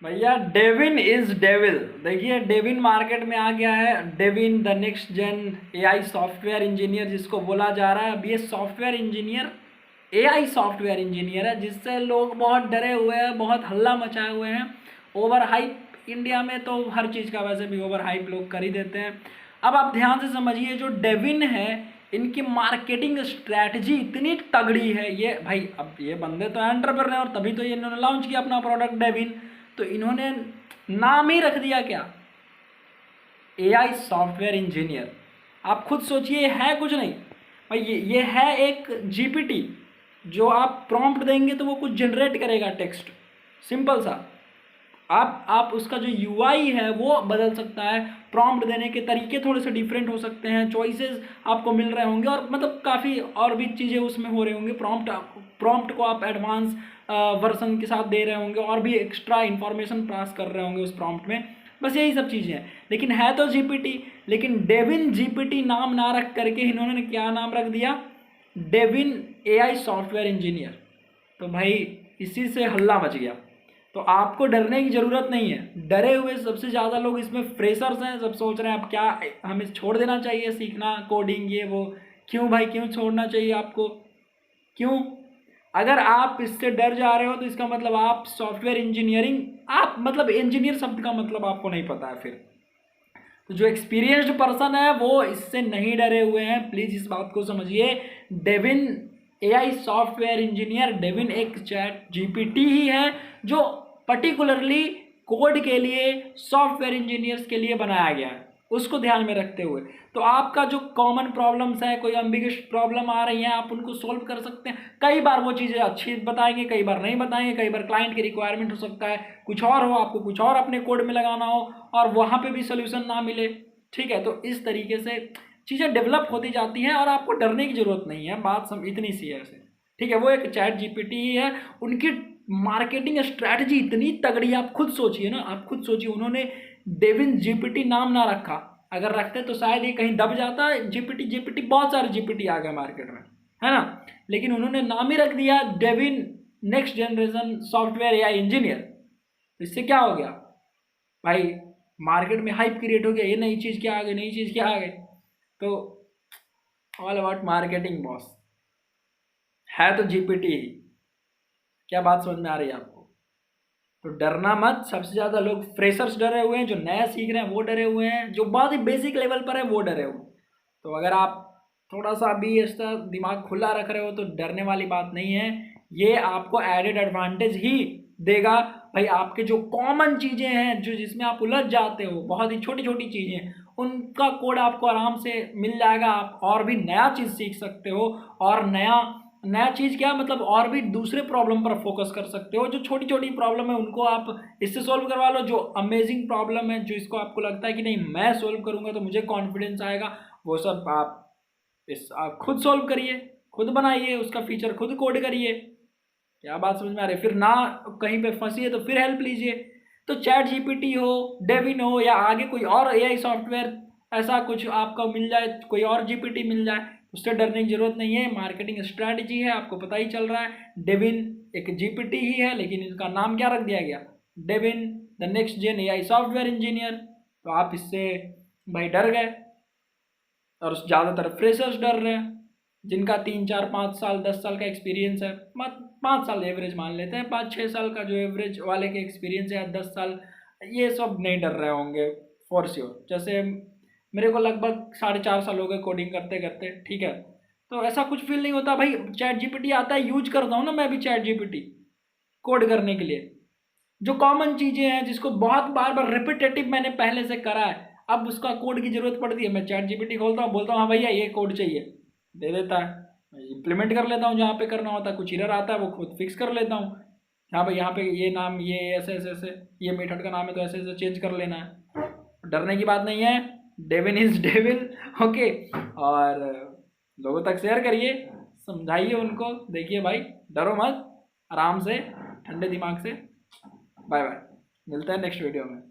भैया Devin is devil. देखिए Devin market में आ गया है। Devin the next gen AI software engineer जिसको बोला जा रहा है। अब ये software engineer AI software engineer है जिससे लोग बहुत डरे हुए हैं, बहुत हल्ला मचाए हुए हैं। ओवर हाइप इंडिया में तो हर चीज़ का वैसे भी ओवर हाइप लोग कर ही देते हैं। अब आप ध्यान से समझिए, जो डेविन है इनकी मार्केटिंग स्ट्रैटेजी इतनी तगड़ी है। ये भाई अब ये बंदे तो एंटरप्रेन्योर, तभी तो ये इन्होंने लॉन्च किया अपना प्रोडक्ट डेविन। तो इन्होंने नाम ही रख दिया क्या, एआई सॉफ्टवेयर इंजीनियर। आप खुद सोचिए, है कुछ नहीं भाई, ये है एक जीपीटी जो आप प्रॉम्प्ट देंगे तो वो कुछ जनरेट करेगा टेक्स्ट, सिंपल सा। आप उसका जो यूआई है वो बदल सकता है, प्रॉम्प्ट देने के तरीके थोड़े से डिफरेंट हो सकते हैं, चॉइसेस आपको मिल रहे होंगे और मतलब काफ़ी और भी चीज़ें उसमें हो रही होंगी। प्रॉम्प्ट को आप एडवांस वर्जन के साथ दे रहे होंगे और भी एक्स्ट्रा इन्फॉर्मेशन पास कर रहे होंगे उस प्रॉम्प्ट में। बस यही सब चीज़ें हैं, लेकिन है तो जीपीटी। लेकिन डेविन जीपीटी नाम ना रख करके इन्होंने क्या नाम रख दिया, डेविन एआई सॉफ्टवेयर इंजीनियर। तो भाई इसी से हल्ला मच गया। तो आपको डरने की ज़रूरत नहीं है। डरे हुए सबसे ज़्यादा लोग इसमें फ्रेशर्स हैं। सब सोच रहे हैं अब क्या हमें छोड़ देना चाहिए सीखना कोडिंग ये वो। क्यों भाई, क्यों छोड़ना चाहिए आपको, क्यों? अगर आप इससे डर जा रहे हो तो इसका मतलब आप सॉफ्टवेयर इंजीनियरिंग, आप मतलब इंजीनियर शब्द का मतलब आपको नहीं पता है फिर। तो जो एक्सपीरियंस्ड पर्सन है वो इससे नहीं डरे हुए हैं, प्लीज़ इस बात को समझिए। Devin AI software engineer, Devin एक चैट जीपीटी ही है जो पर्टिकुलरली कोड के लिए, सॉफ्टवेयर इंजीनियर्स के लिए बनाया गया है, उसको ध्यान में रखते हुए। तो आपका जो कॉमन प्रॉब्लम्स है, कोई एम्बिगस प्रॉब्लम आ रही है, आप उनको सोल्व कर सकते हैं। कई बार वो चीज़ें अच्छी बताएंगे, कई बार नहीं बताएंगे, कई बार क्लाइंट की रिक्वायरमेंट हो सकता है कुछ और हो, आपको कुछ और अपने कोड में लगाना हो और वहाँ पे भी सोल्यूशन ना मिले। ठीक है, तो इस तरीके से चीज़ें डेवलप होती जाती हैं और आपको डरने की ज़रूरत नहीं है। बात सब इतनी सी है ऐसे। ठीक है, वो एक चैट जीपीटी ही है। उनकी मार्केटिंग स्ट्रैटेजी इतनी तगड़ी, आप खुद सोचिए ना, आप खुद सोचिए। उन्होंने डेविन जीपीटी नाम ना रखा, अगर रखते तो शायद ये कहीं दब जाता। जीपीटी जीपीटी बहुत सारे जीपीटी आ गए मार्केट में, है ना। लेकिन उन्होंने नाम ही रख दिया Devin next generation software AI engineer. तो इससे क्या हो गया भाई, मार्केट में हाइप क्रिएट हो गया, ये नई चीज़ क्या आ गई, नई चीज़ क्या आ गई। तो ऑल अबाउट मार्केटिंग बॉस, है तो जीपीटी ही। क्या बात समझ में आ रही है आपको? तो डरना मत। सबसे ज़्यादा लोग फ्रेशर्स डरे हुए हैं, जो नया सीख रहे हैं वो डरे हुए हैं, जो बहुत ही बेसिक लेवल पर है वो डरे हुए हैं। तो अगर आप थोड़ा सा भी ऐसा दिमाग खुला रख रहे हो तो डरने वाली बात नहीं है। ये आपको एडेड एडवांटेज ही देगा भाई। आपके जो कॉमन चीज़ें हैं, जो जिसमें आप उलझ जाते हो, बहुत ही छोटी छोटी चीज़ें, उनका कोड आपको आराम से मिल जाएगा। आप और भी नया चीज़ सीख सकते हो, और नया नया चीज़ क्या मतलब, और भी दूसरे प्रॉब्लम पर फोकस कर सकते हो। जो छोटी छोटी प्रॉब्लम है उनको आप इससे सॉल्व करवा लो। जो अमेजिंग प्रॉब्लम है, जो इसको आपको लगता है कि नहीं मैं सॉल्व करूँगा तो मुझे कॉन्फिडेंस आएगा, वो सब आप खुद सॉल्व करिए, खुद बनाइए, उसका फीचर खुद कोड करिए। क्या बात समझ में आ रही है? फिर ना कहीं पे फंसी तो फिर हेल्प लीजिए। तो चैट जीपीटी हो, डेविन हो, या आगे कोई और एआई सॉफ्टवेयर ऐसा कुछ आपको मिल जाए, कोई और जीपीटी मिल जाए, उससे डरने की जरूरत नहीं है। मार्केटिंग स्ट्रैटेजी है, आपको पता ही चल रहा है। डेविन एक जीपीटी ही है, लेकिन इसका नाम क्या रख दिया गया, Devin the next gen AI software engineer. तो आप इससे भाई डर गए, और ज़्यादातर फ्रेशर्स डर रहे हैं जिनका 3 4 5 साल 10 साल का एक्सपीरियंस है। 5 साल एवरेज मान लेते हैं, 5 6 साल का जो एवरेज वाले के एक्सपीरियंस है, 10 साल, ये सब नहीं डर रहे होंगे फॉर श्योर। जैसे मेरे को लगभग 4.5 साल हो गए कोडिंग करते करते, ठीक है। तो ऐसा कुछ फील नहीं होता भाई। चैट जीपीटी आता है, यूज करता हूँ ना मैं भी चैट जीपीटी कोड करने के लिए। जो कॉमन चीज़ें हैं जिसको बहुत बार बार रिपीटेटिव मैंने पहले से करा है, अब उसका कोड की ज़रूरत पड़ती है, मैं चैट जीपीटी खोलता हूँ, बोलता हूँ हाँ भैया ये कोड चाहिए, दे देता है। इम्प्लीमेंट कर लेता हूँ जहाँ पे करना होता है, कुछ एरर आता है वो खुद फिक्स कर लेता हूँ। हाँ भाई यहाँ पे ये नाम, ये ऐसे ऐसे ऐसे, ये मेथड का नाम है तो ऐसे ऐसे चेंज कर लेना है। डरने की बात नहीं है। Devin is devil, okay. और लोगों तक शेयर करिए, समझाइए उनको। देखिए भाई, डरो मत, आराम से ठंडे दिमाग से। बाय बाय, मिलते हैं नेक्स्ट वीडियो में।